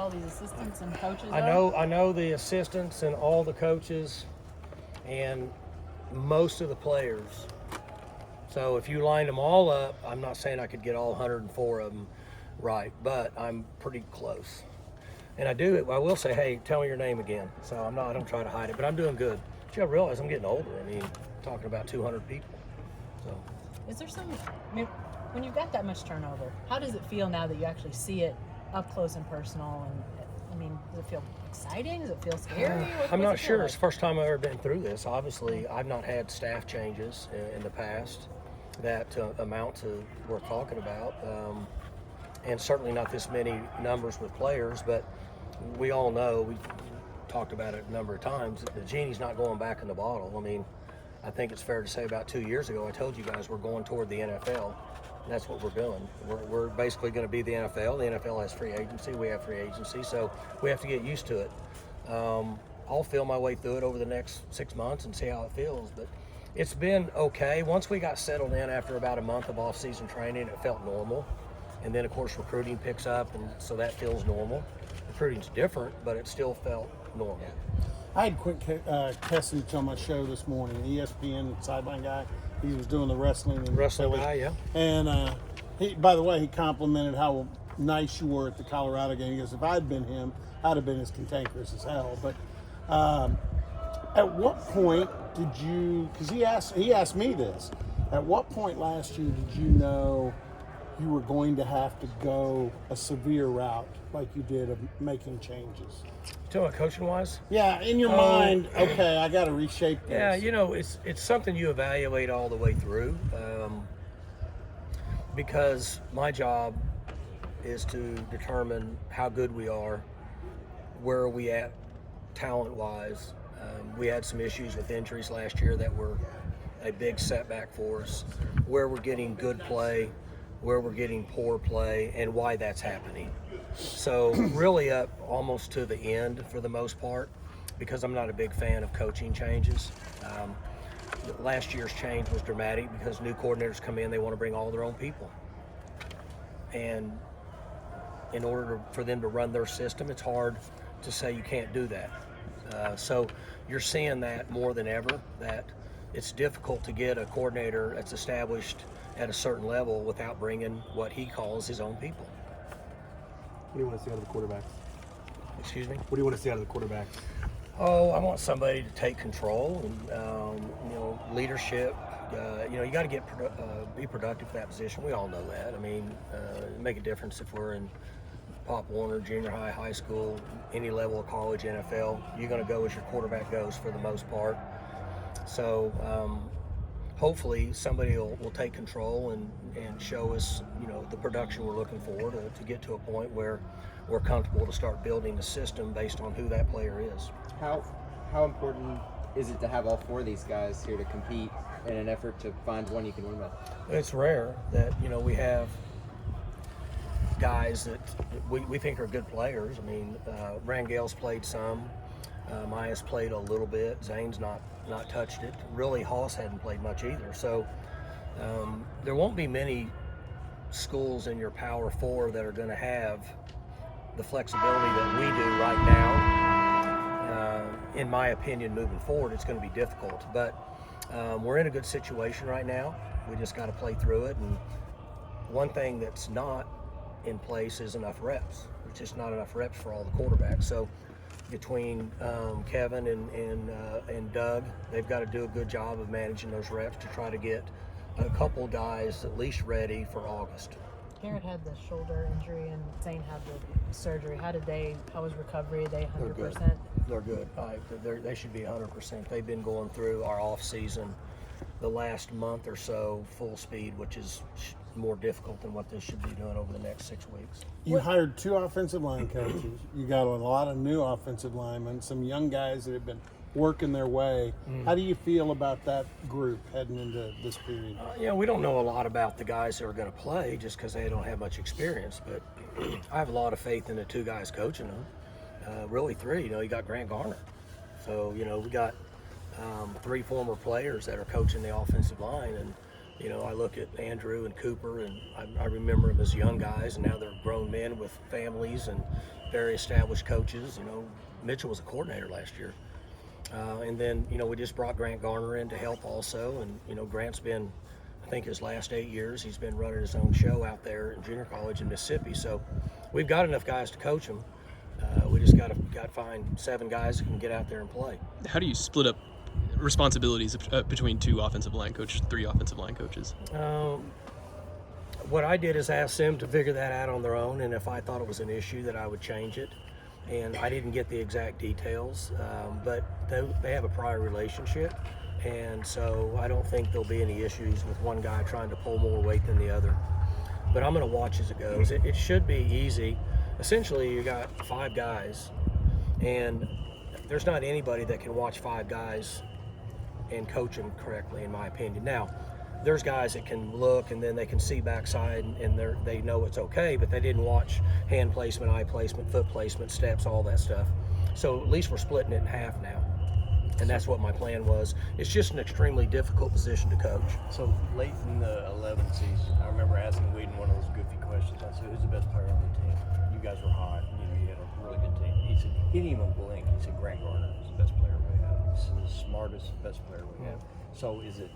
all these assistants and coaches? I know the assistants and all the coaches and most of the players. So if you lined them all up, I'm not saying I could get all 104 of them right, but I'm pretty close. And I will say, hey, tell me your name again. So I don't try to hide it, but I'm doing good. But you gotta realize I'm getting older. I mean, talking about 200 people. So is there when you've got that much turnover, how does it feel now that you actually see it up close and personal? And I mean, does it feel exciting? Does it feel scary? I'm not sure. Like? It's the first time I've ever been through this. Obviously, I've not had staff changes in the past that amount to worth talking about. And certainly not this many numbers with players, but we all know, we talked about it a number of times, the genie's not going back in the bottle. I mean, I think it's fair to say about 2 years ago, I told you guys we're going toward the NFL. That's what we're doing. We're basically going to be the NFL. The NFL has free agency. We have free agency, so we have to get used to it. I'll feel my way through it over the next 6 months and see how it feels, but it's been okay. Once we got settled in after about a month of off-season training, it felt normal. And then, of course, recruiting picks up, and so that feels normal. Recruiting's different, but it still felt normal. I had Quint Kessich on my show this morning, ESPN sideline guy. He was doing the wrestling. Guy, yeah. And by the way, he complimented how nice you were at the Colorado game. He goes, if I'd been him, I'd have been as cantankerous as hell. But at what point did you, because he asked me this, at what point last year did you know you were going to have to go a severe route like you did of making changes? Talking about coaching-wise? Yeah, in your mind, okay, I got to reshape this. Yeah, it's something you evaluate all the way through, because my job is to determine how good we are, where are we at talent-wise. We had some issues with injuries last year that were a big setback for us, where we're getting good play, where we're getting poor play, and why that's happening. So really up almost to the end for the most part, because I'm not a big fan of coaching changes. Last year's change was dramatic because new coordinators come in, they want to bring all their own people. And in order for them to run their system, it's hard to say you can't do that. So you're seeing that more than ever, that it's difficult to get a coordinator that's established at a certain level without bringing what he calls his own people. What do you want to see out of the quarterbacks? Excuse me? What do you want to see out of the quarterbacks? Oh, I want somebody to take control and, leadership. You got to be productive for that position. We all know that. I mean, make a difference if we're in Pop Warner, junior high, high school, any level of college, NFL. You're going to go as your quarterback goes for the most part. So hopefully somebody will take control and show us, the production we're looking for to get to a point where we're comfortable to start building a system based on who that player is. How important is it to have all four of these guys here to compete in an effort to find one you can win with? It's rare that, we have guys that we think are good players. I mean, Rangel's played some. Maya's played a little bit. Zane's not touched it. Really, Hoss hadn't played much either. So there won't be many schools in your Power Four that are going to have the flexibility that we do right now. In my opinion, moving forward, it's going to be difficult. But we're in a good situation right now. We just got to play through it. And one thing that's not in place is enough reps. There's just not enough reps for all the quarterbacks. So between Kevin and Doug, they've got to do a good job of managing those reps to try to get a couple guys at least ready for August. Garrett had the shoulder injury and Zane had the surgery. How was recovery? Are they 100%? They're good. They should be 100%. They've been going through our off season the last month or so full speed, which is more difficult than what they should be doing over the next 6 weeks. You hired 2 offensive line coaches. You got a lot of new offensive linemen, some young guys that have been working their way. How do you feel about that group heading into this period? We don't know a lot about the guys that are going to play just because they don't have much experience, but I have a lot of faith in the 2 guys coaching them. Really 3. You got Grant Garner. So, we got 3 former players that are coaching the offensive line, and I look at Andrew and Cooper, and I remember them as young guys, and now they're grown men with families and very established coaches. You know, Mitchell was a coordinator last year. And then, you know, we just brought Grant Garner in to help also. And, you know, Grant's been, I think his last 8 years, he's been running his own show out there in junior college in Mississippi. So we've got enough guys to coach them. We just got to find 7 guys who can get out there and play. How do you split up responsibilities between 2 offensive line coaches, 3 offensive line coaches? What I did is ask them to figure that out on their own, and if I thought it was an issue, that I would change it. And I didn't get the exact details, but they have a prior relationship, and so I don't think there'll be any issues with one guy trying to pull more weight than the other. But I'm going to watch as it goes. It should be easy. Essentially, you got 5 guys, and there's not anybody that can watch 5 guys and coach them correctly, in my opinion. Now, there's guys that can look and then they can see backside and they know it's okay, but they didn't watch hand placement, eye placement, foot placement, steps, all that stuff. So at least we're splitting it in half now. And that's what my plan was. It's just an extremely difficult position to coach. So late in the 11th season, I remember asking Whedon one of those goofy questions. I said, who's the best player on the team? You guys were hot. You know, you had a really good team. He said, he didn't even blink. He said, Grant Garner is the best player we have. He's the smartest, best player we have. So is it,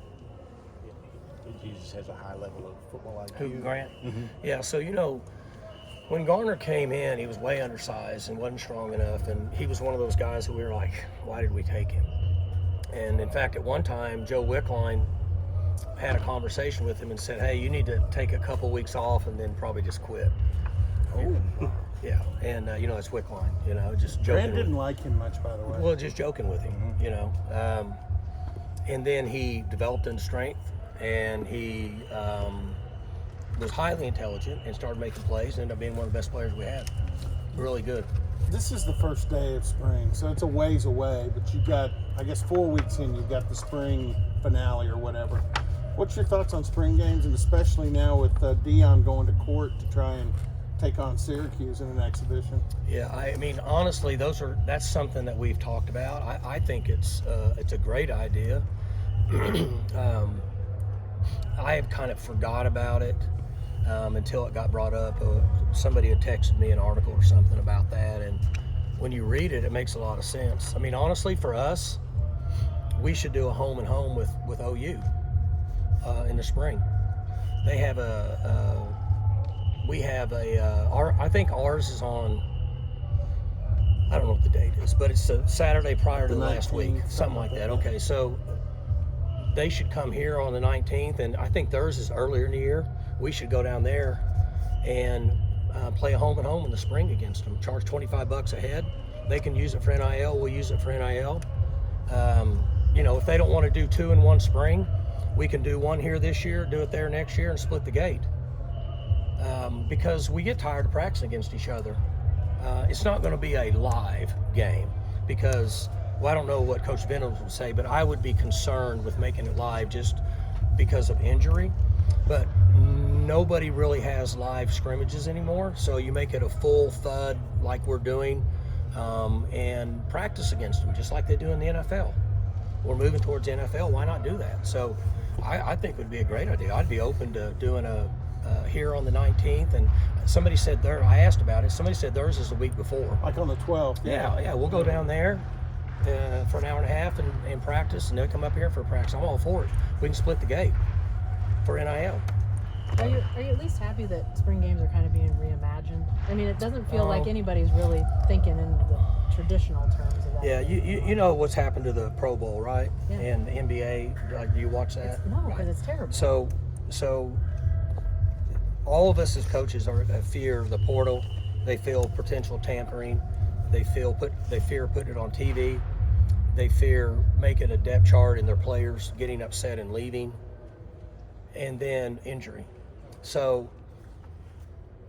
he just has a high level of football IQ? Who, Grant? Mm-hmm. Yeah, so, you know, when Garner came in, he was way undersized and wasn't strong enough, and he was one of those guys who we were like, why did we take him? And in fact, at one time, Joe Wickline had a conversation with him and said, hey, you need to take a couple weeks off and then probably just quit. Oh, yeah, and you know, it's Wickline, you know, just joking. Grant didn't like him much, by the way. Well, just joking with him, you know. And then he developed in strength, and he was highly intelligent and started making plays and ended up being one of the best players we had. Really good. This is the first day of spring, so it's a ways away, but you got, I guess, 4 weeks in, you've got the spring finale or whatever. What's your thoughts on spring games, and especially now with Dion going to court to try and take on Syracuse in an exhibition? Yeah, I mean, honestly, that's something that we've talked about. I think it's a great idea. I had kind of forgot about it until it got brought up. Somebody had texted me an article or something about that, and when you read it, it makes a lot of sense. I mean, honestly, for us, we should do a home and home with OU in the spring. They have I think ours is on, I don't know what the date is, but it's a Saturday prior to the last week, something like that. Okay, so they should come here on the 19th, and I think theirs is earlier in the year. We should go down there and play a home and home in the spring against them. Charge $25 a head. They can use it for NIL. We'll use it for NIL. You know, if they don't want to do 2 in one spring, we can do 1 here this year, do it there next year, and split the gate. Because we get tired of practicing against each other. It's not going to be a live game because, well, I don't know what Coach Venables would say, but I would be concerned with making it live just because of injury. But nobody really has live scrimmages anymore, so you make it a full thud like we're doing and practice against them just like they do in the NFL. We're moving towards the NFL. Why not do that? So I think it would be a great idea. I'd be open to doing a here on the 19th, and somebody said I asked about it. Somebody said theirs is the week before. Like on the 12th. Yeah, we'll go down there for an hour and a half and practice, and they'll come up here for practice. I'm all for it. We can split the gate for NIL. Are you at least happy that spring games are kind of being reimagined? I mean, it doesn't feel like anybody's really thinking in the traditional terms of that. Yeah, you know what's happened to the Pro Bowl, right? Yeah. And the NBA, like, do you watch that? No, because it's terrible. So all of us as coaches fear the portal. They feel potential tampering. They fear putting it on TV. They fear making a depth chart and their players getting upset and leaving. And then injury. So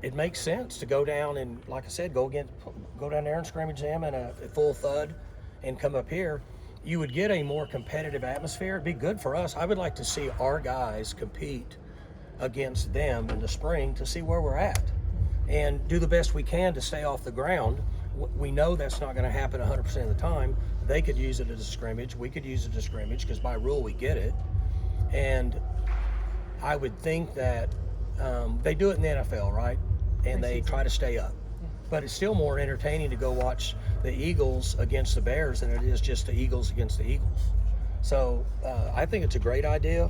it makes sense to go down and, like I said, go down there and scrimmage them in a full thud and come up here. You would get a more competitive atmosphere. It'd be good for us. I would like to see our guys compete against them in the spring to see where we're at and do the best we can to stay off the ground. We know that's not going to happen 100% of the time. They could use it as a scrimmage. We could use it as a scrimmage because by rule we get it. And I would think that they do it in the NFL, right? And they try to stay up. But it's still more entertaining to go watch the Eagles against the Bears than it is just the Eagles against the Eagles. So I think it's a great idea.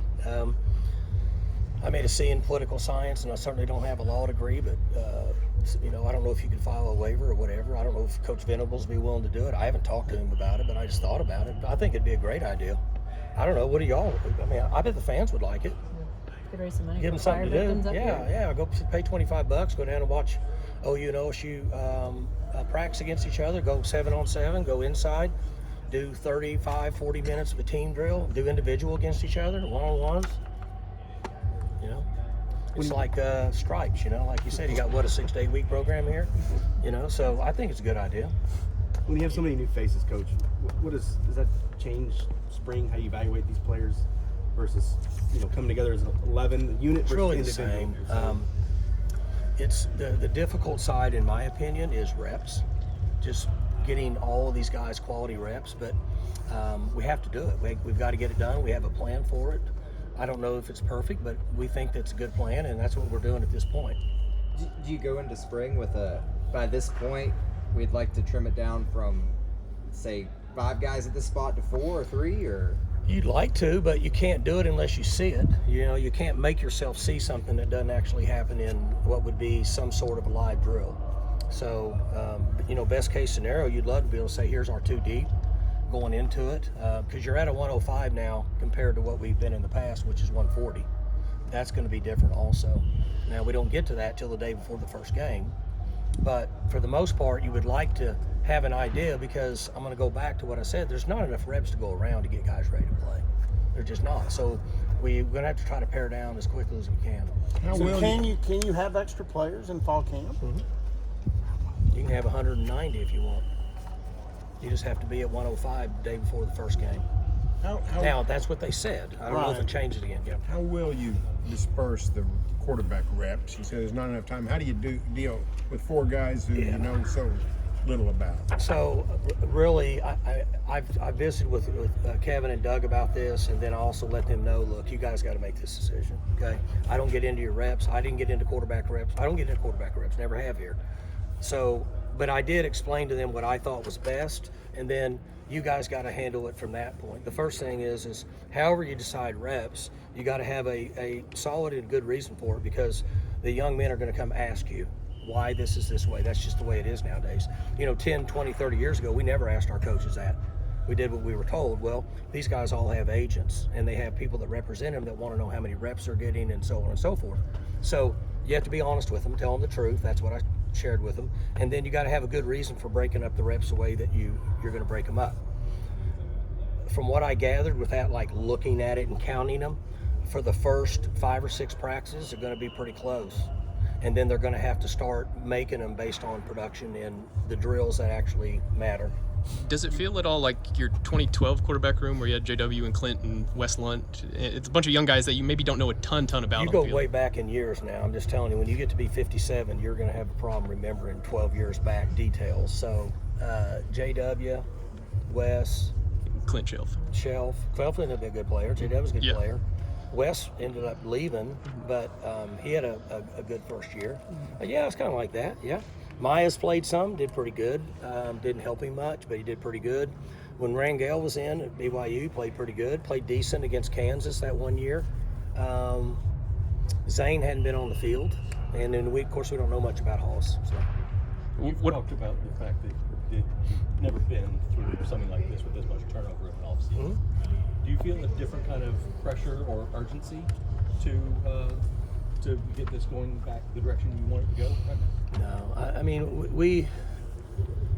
I made a C in political science, and I certainly don't have a law degree, but I don't know if you can file a waiver or whatever. I don't know if Coach Venables will be willing to do it. I haven't talked to him about it, but I just thought about it. I think it'd be a great idea. I don't know. What do y'all? I mean, I bet the fans would like it. Could raise some money Give for them something fire to victims do. up Yeah, here. yeah. Go pay $25. Go down and watch OU and OSU practice against each other. Go 7-on-7. Go inside. Do 35, 40 minutes of a team drill. Do individual against each other, one-on-ones. It's like stripes. Like you said, you got a 6 to 8 week program here. So I think it's a good idea. When you have so many new faces, Coach, does that change spring how you evaluate these players versus coming together as an 11 unit? It's versus really the individual? same. It's the difficult side, in my opinion, is reps. Just getting all of these guys quality reps, but we have to do it. We've got to get it done. We have a plan for it. I don't know if it's perfect, but we think that's a good plan, and that's what we're doing at this point. Do you go into spring with by this point, we'd like to trim it down from, say, 5 guys at this spot to 4 or 3, or? You'd like to, but you can't do it unless you see it. You can't make yourself see something that doesn't actually happen in what would be some sort of a live drill. So, best case scenario, you'd love to be able to say, here's our 2 deep going into it, because you're at a 105 now compared to what we've been in the past, which is 140. That's going to be different also. Now, we don't get to that till the day before the first game, but for the most part, you would like to have an idea, because I'm going to go back to what I said. There's not enough reps to go around to get guys ready to play. They're just not. So we're going to have to try to pare down as quickly as we can. Can you have extra players in fall camp? Mm-hmm. You can have 190 if you want. You just have to be at 105 the day before the first game. Now, that's what they said. I don't know if it changes again. Yeah. How will you disperse the quarterback reps? You said there's not enough time. How do you deal with 4 guys who you know so little about? So, really, I visited with Kevin and Doug about this, and then I also let them know, look, you guys got to make this decision, okay? I don't get into your reps. I didn't get into quarterback reps. I don't get into quarterback reps. Never have here. So, but I did explain to them what I thought was best, and then you guys got to handle it from that point. The first thing is however you decide reps, you got to have a solid and good reason for it, because the young men are going to come ask you why this is this way. That's just the way it is nowadays. 10, 20, 30 years ago, we never asked our coaches that. We did what we were told. Well, these guys all have agents, and they have people that represent them that want to know how many reps they're getting and so on and so forth. So you have to be honest with them, tell them the truth. That's what I shared with them. And then you got to have a good reason for breaking up the reps the way that you're going to break them up. From what I gathered, without looking at it and counting them, for the first 5 or 6 practices, they're going to be pretty close. And then they're going to have to start making them based on production and the drills that actually matter. Does it feel at all like your 2012 quarterback room where you had JW and Clint and Wes Lunt? It's a bunch of young guys that you maybe don't know a ton about. You go way back in years now. I'm just telling you, when you get to be 57, you're going to have a problem remembering 12 years back details. So JW, Wes, Clint Shelf. Clint ended up being a good player. JW was a good player. Wes ended up leaving, but he had a good first year. Yeah, it's kind of like that, yeah. Myers played some, did pretty good. Didn't help him much, but he did pretty good. When Rangel was in at BYU, he played pretty good. Played decent against Kansas that one year. Zane hadn't been on the field. And then of course, we don't know much about Hoss. So. You've talked about the fact that you've never been through something like this with this much turnover in an offseason. Mm-hmm. Do you feel a different kind of pressure or urgency to get this going back the direction you want it to go right now? No, I mean, we,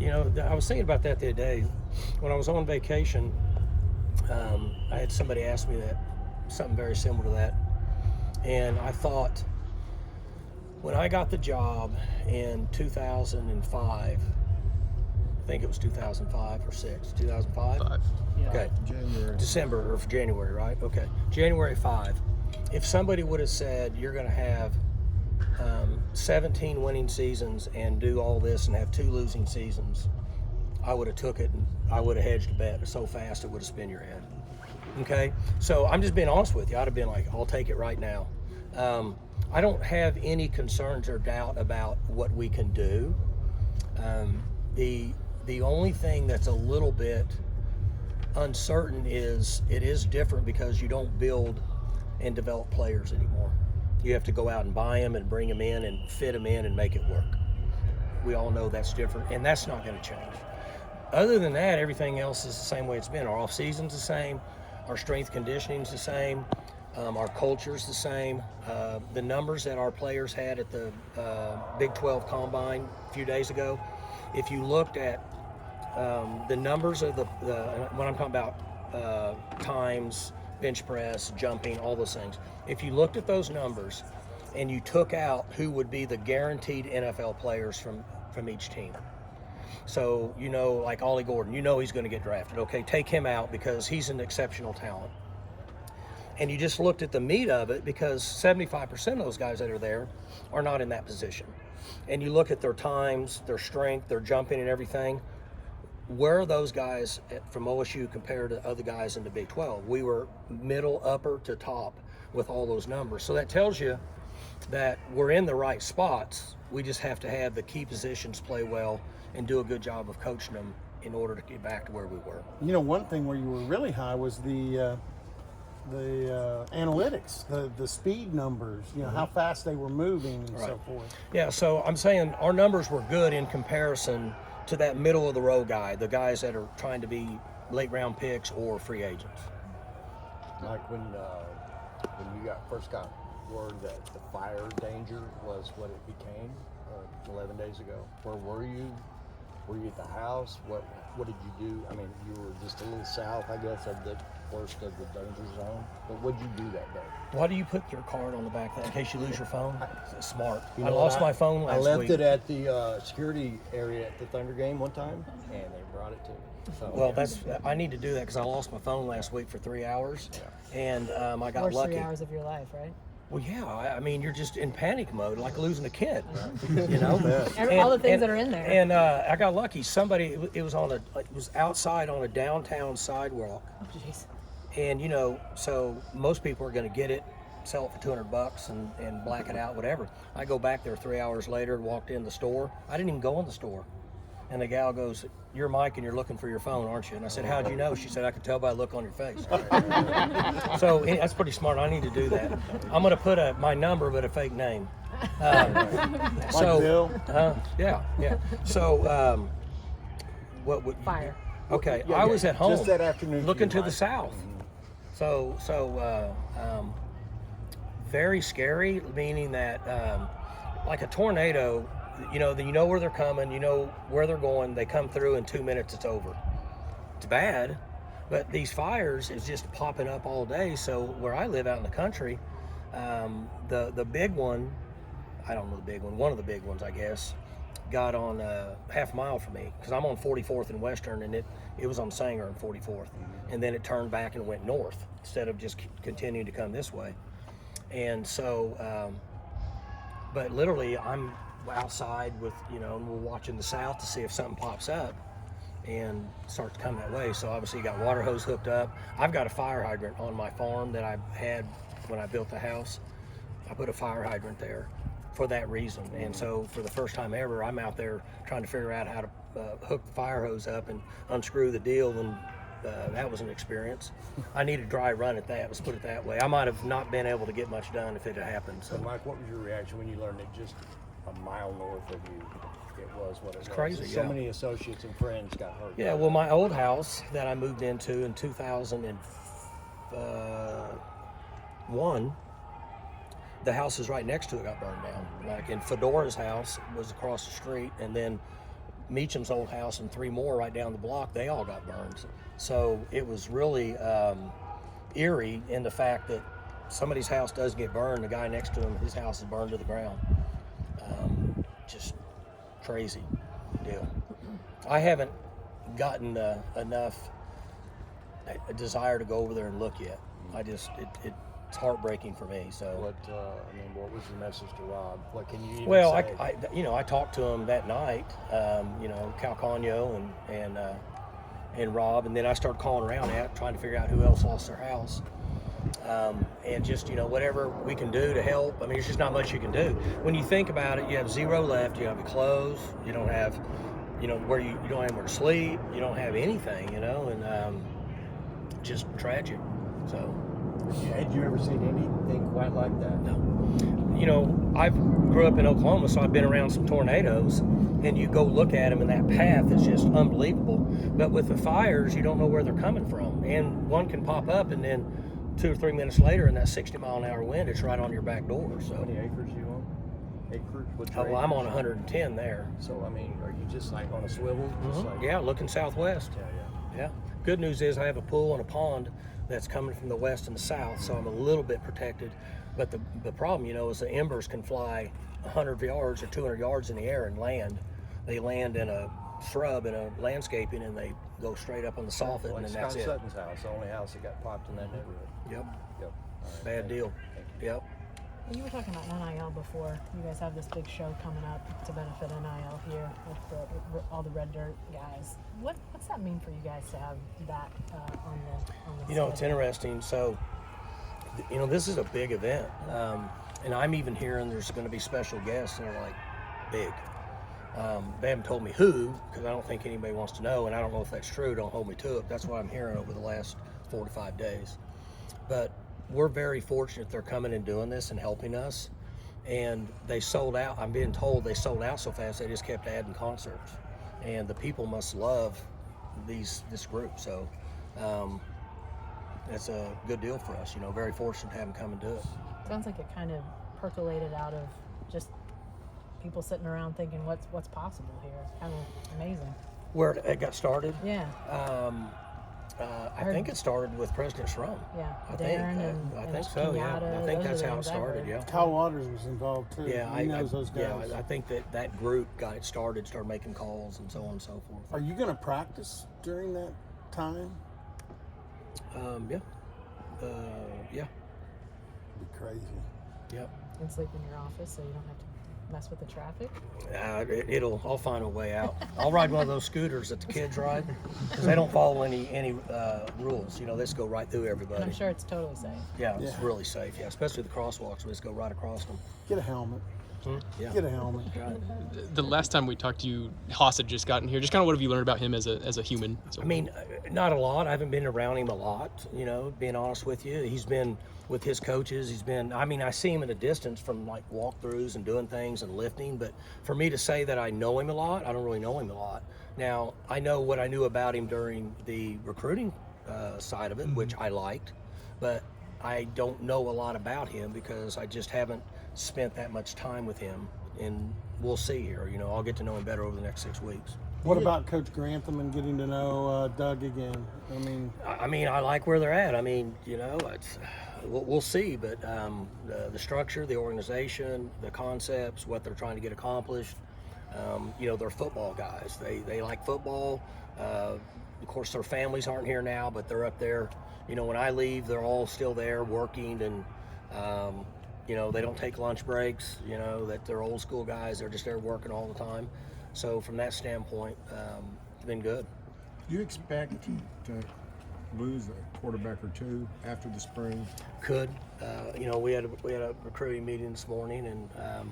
I was thinking about that the other day. When I was on vacation, I had somebody ask me something very similar to that. And I thought, when I got the job in 2005, I think it was 2005 or 6, 2005? 5. Yeah. Okay. January. December or January, right? Okay. January 5. If somebody would have said, you're going to have 17 winning seasons and do all this and have 2 losing seasons, I would have took it and I would have hedged a bet so fast it would have spun your head. Okay? So I'm just being honest with you. I'd have been like, I'll take it right now. I don't have any concerns or doubt about what we can do. The only thing that's a little bit uncertain is it is different because you don't build and develop players anymore. You have to go out and buy them and bring them in and fit them in and make it work. We all know that's different, and that's not going to change. Other than that, everything else is the same way it's been. Our off season's the same, our strength conditioning's the same, our culture's the same. The numbers that our players had at the Big 12 Combine a few days ago, if you looked at the numbers of when I'm talking about times, bench press, jumping, all those things, if you looked at those numbers and you took out who would be the guaranteed NFL players from each team. So, like Ollie Gordon, he's going to get drafted. Okay, take him out because he's an exceptional talent. And you just looked at the meat of it because 75% of those guys that are there are not in that position. And you look at their times, their strength, their jumping and everything. Where are those guys from OSU compared to other guys in the Big 12? We were middle, upper to top with all those numbers. So that tells you that we're in the right spots. We just have to have the key positions play well and do a good job of coaching them in order to get back to where we were. One thing where you were really high was the analytics, the speed numbers, how fast they were moving and so forth. Yeah, so I'm saying our numbers were good in comparison to that middle of the road guy, the guys that are trying to be late round picks or free agents. Like when you first got word that the fire danger was what it became 11 days ago, where were you? Were you at the house? What did you do? I mean, you were just a little south, I guess, of the worst of the danger zone. But what did you do that day? Why do you put your card on the back of that in case you lose your phone? It's smart. You I know lost what? my phone last week. I left it at the security area at the Thunder game one time, and they brought it to me. So, Well, I need to do that because I lost my phone last week for 3 hours, and I got Worst lucky. 3 hours of your life, right? Well, yeah. I mean, you're just in panic mode, like losing a kid. All the things that are in there. And I got lucky. It was outside on a downtown sidewalk. Oh, jeez. And so most people are going to get it, sell it for $200 and black it out, whatever. I go back there 3 hours later and walked in the store. I didn't even go in the store. And the gal goes, "You're Mike and you're looking for your phone, aren't you?" And I said, "How'd you know?" She said, "I could tell by the look on your face." So that's pretty smart. I need to do that. I'm going to put my number but a fake name. Bill? Yeah. So what would Fire. Okay, I was at home just that afternoon looking for you, to the Mike. south. So very scary, meaning that like a tornado, you know where they're coming, you know where they're going, they come through in 2 minutes, it's over. It's bad, but these fires is just popping up all day. So where I live out in the country, the big one, I don't know the big one, one of the big ones I guess, got on half a mile from me because I'm on 44th and Western, and it was on Sanger and 44th, and then it turned back and went north instead of just continuing to come this way. And so, but literally I'm outside with, and we're watching the south to see if something pops up and starts to come that way. So obviously you got water hose hooked up. I've got a fire hydrant on my farm that I had when I built the house. I put a fire hydrant there for that reason. And so for the first time ever, I'm out there trying to figure out how to hook the fire hose up and unscrew the deal, and that was an experience. I need a dry run at that, let's put it that way. I might have not been able to get much done if it had happened. So, Mike, what was your reaction when you learned that just a mile north of you, it was what it was? Crazy, So yeah. many associates and friends got hurt. Yeah, well, my old house that I moved into in 2001, the houses right next to it got burned down. Like in Fedora's house was across the street, and then Meacham's old house and 3 more right down the block, they all got burned. So it was really eerie in the fact that somebody's house does get burned, the guy next to him, his house is burned to the ground. Just crazy deal. I haven't gotten enough a desire to go over there and look yet. It's heartbreaking for me. So What was your message to Rob? What can you even well, say? I talked to him that night, Calcagno and Rob, and then I started calling around trying to figure out who else lost their house. And just, whatever we can do to help. I mean, there's just not much you can do. When you think about it, you have 0 left, you have your clothes, you don't have where you don't have anywhere to sleep, you don't have anything, and just tragic. So. Had you ever seen anything quite like that? No. I grew up in Oklahoma, so I've been around some tornadoes, and you go look at them, and that path is just unbelievable. But with the fires, you don't know where they're coming from, and one can pop up, and then 2 or 3 minutes later, in that 60-mile-an-hour wind, it's right on your back door. So. How many acres you own? Acres? What's Oh, your well, I'm acres? on 110 there. So, I mean, are you just like on a swivel? Just like, Yeah, looking southwest. yeah. Yeah. Good news is I have a pool and a pond that's coming from the west and the south, so I'm a little bit protected. But the problem, is the embers can fly 100 yards or 200 yards in the air and land. They land in a shrub in a landscaping, and they go straight up on the soffit, Like and then Scott that's it. Sutton's house, the only house that got popped in that neighborhood. Yep. Yep. All right, Bad thank you. deal. Thank you. Yep. You were talking about NIL before. You guys have this big show coming up to benefit NIL here with all the Red Dirt guys. What's that mean for you guys to have that on the It's schedule? interesting. So, this is a big event, and I'm even hearing there's going to be special guests that are like big. They haven't told me who, because I don't think anybody wants to know, and I don't know if that's true. Don't hold me to it. That's what I'm hearing over the last 4 to 5 days. But we're very fortunate they're coming and doing this and helping us. And they sold out. I'm being told they sold out so fast they just kept adding concerts. And the people must love this group. So that's a good deal for us. Very fortunate to have them come and do it. Sounds like it kind of percolated out of just people sitting around thinking what's possible here. It's kind of amazing. Where it got started? Yeah. I think it started with President Schrum. Yeah. I Darren think so. Yeah, I think that's how it started. Yeah. Kyle Waters was involved too. Yeah, he knows those guys. Yeah, I think that group got it started making calls and so on and so forth. Are you going to practice during that time? Yeah. Yeah. It'd be crazy. Yep. And sleep in your office so you don't have to mess with the traffic. I'll find a way out. I'll ride one of those scooters that the kids ride, because they don't follow any rules. They just go right through everybody. And I'm sure it's totally safe. Yeah, it's Yeah. really safe. Yeah, especially the crosswalks. We just go right across them. Get a helmet. Yeah. Get a helmet. Right. The last time we talked to you, Haas had just gotten here. Just kind of what have you learned about him as a human? So, I mean, not a lot. I haven't been around him a lot, being honest with you. He's been with his coaches. I see him at a distance from like walkthroughs and doing things and lifting. But for me to say that I know him a lot, I don't really know him a lot. Now, I know what I knew about him during the recruiting side of it, which I liked. But I don't know a lot about him because I just haven't spent that much time with him. And we'll see here. I'll get to know him better over the next 6 weeks. What about Coach Grantham and getting to know Doug again? I like where they're at. We'll see, but the structure, the organization, the concepts, what they're trying to get accomplished, they're football guys. They like football. Of course, their families aren't here now, but they're up there. When I leave, they're all still there working, and they don't take lunch breaks. That they're old school guys. They're just there working all the time. So from that standpoint, it's been good. Do you expect to lose a quarterback or two after the spring? Could. We had a recruiting meeting this morning, and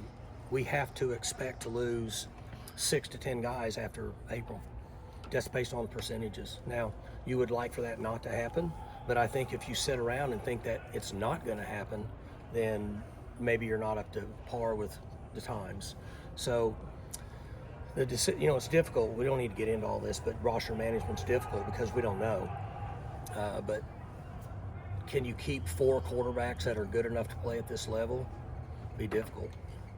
we have to expect to lose 6 to 10 guys after April. That's based on the percentages. Now, you would like for that not to happen, but I think if you sit around and think that it's not going to happen, then maybe you're not up to par with the times. So, it's difficult. We don't need to get into all this, but roster management's difficult because we don't know. But can you keep 4 quarterbacks that are good enough to play at this level? Be difficult.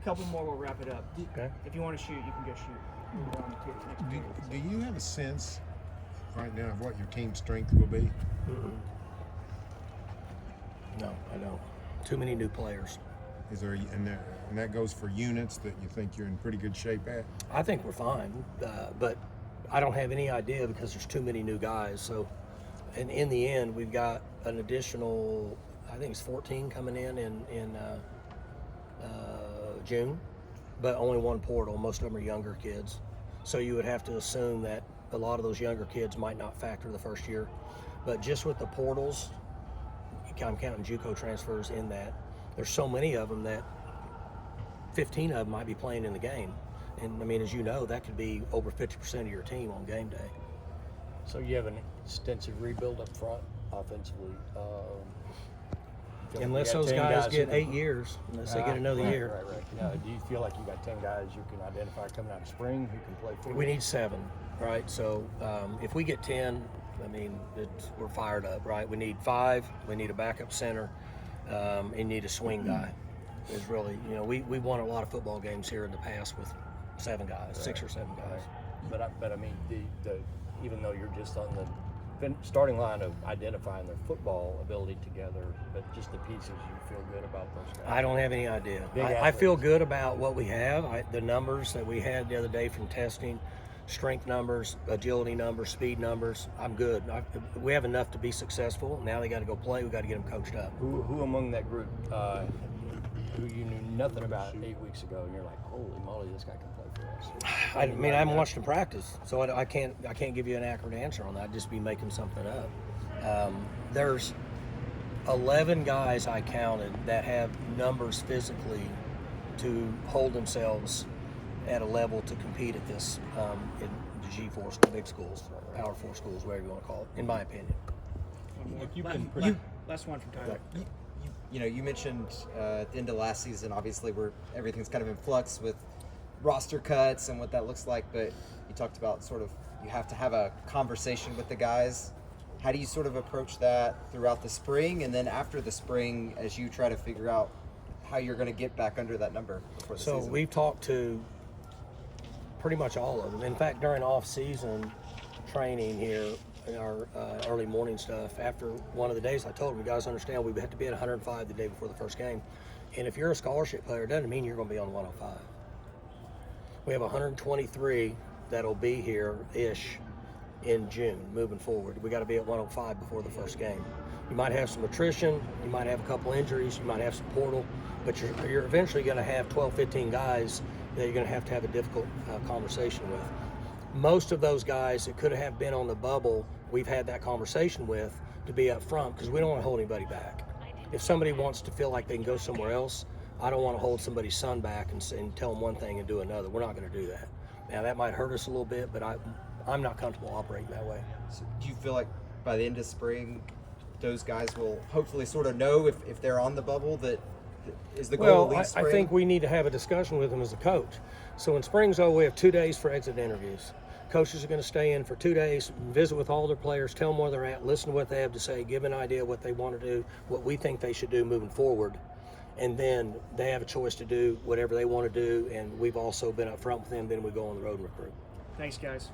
Couple more, we'll wrap it up. Okay. If you want to shoot, you can go shoot. Move on to the next table. Do you have a sense right now of what your team's strength will be? No, I don't. Too many new players. Is there, and that goes for units that you think you're in pretty good shape at? I think we're fine, but I don't have any idea because there's too many new guys. So, and in the end, we've got an additional, I think it's 14 coming in June, but only one portal. Most of them are younger kids. So you would have to assume that a lot of those younger kids might not factor the first year. But just with the portals, I'm counting JUCO transfers in that. There's so many of them that 15 of them might be playing in the game. And I mean, as you know, that could be over 50% of your team on game day. So you have an extensive rebuild up front offensively. Unless you got those 10 guys who get can- 8 years, unless they get another right, year. Right. Now, do you feel like you got 10 guys you can identify coming out of spring who can play for We you? need 7, right? So if we get 10, I mean, we're fired up, right? We need 5. We need a backup center, and need a swing guy. Is really, you know, we won a lot of football games here in the past with 7 guys, 6 or 7 guys. But I mean, the even though you're just on the starting line of identifying their football ability together, but just the pieces, you feel good about those guys? I don't have any idea. Big I feel athletes. good about what we have. The numbers that we had the other day from testing, strength numbers, agility numbers, speed numbers, I'm good. We have enough to be successful. Now they got to go play. We got to get them coached up. Who among that group who you knew nothing about 8 weeks ago, and you're like, holy moly, this guy can play for us? I mean, I haven't watched them practice, so I can't give you an accurate answer on that. I'd just be making something up. There's 11 guys I counted that have numbers physically to hold themselves at a level to compete at this in the G4, the big schools, Power 4 schools, whatever you want to call it, in my opinion. Look, you've been Last, pretty. last one from Tyler. You know, you mentioned at the end of last season, obviously, where everything's kind of in flux with roster cuts and what that looks like, but you talked about sort of you have to have a conversation with the guys. How do you sort of approach that throughout the spring, and then after the spring as you try to figure out how you're going to get back under that number before the So season? we've talked to pretty much all of them. In fact, during off-season training here, in our early morning stuff, after one of the days, I told them, you guys understand, we have to be at 105 the day before the first game. And if you're a scholarship player, it doesn't mean you're going to be on 105. We have 123 that'll be here-ish in June moving forward. We got to be at 105 before the first game. You might have some attrition, you might have a couple injuries, you might have some portal, but you're eventually going to have 12, 15 guys that you're going to have a difficult conversation with. Most of those guys that could have been on the bubble, we've had that conversation with to be up front because we don't want to hold anybody back. If somebody wants to feel like they can go somewhere else, I don't want to hold somebody's son back and tell them one thing and do another. We're not going to do that. Now, that might hurt us a little bit, but I'm not comfortable operating that way. So do you feel like by the end of spring, those guys will hopefully sort of know if they're on the bubble that is the goal Well, of leave I spring? think we need to have a discussion with them as a coach. So in spring's over, we have 2 days for exit interviews. Coaches are going to stay in for 2 days, visit with all their players, tell them where they're at, listen to what they have to say, give an idea of what they want to do, what we think they should do moving forward. And then they have a choice to do whatever they want to do, and we've also been up front with them. Then we go on the road and recruit. Thanks, guys.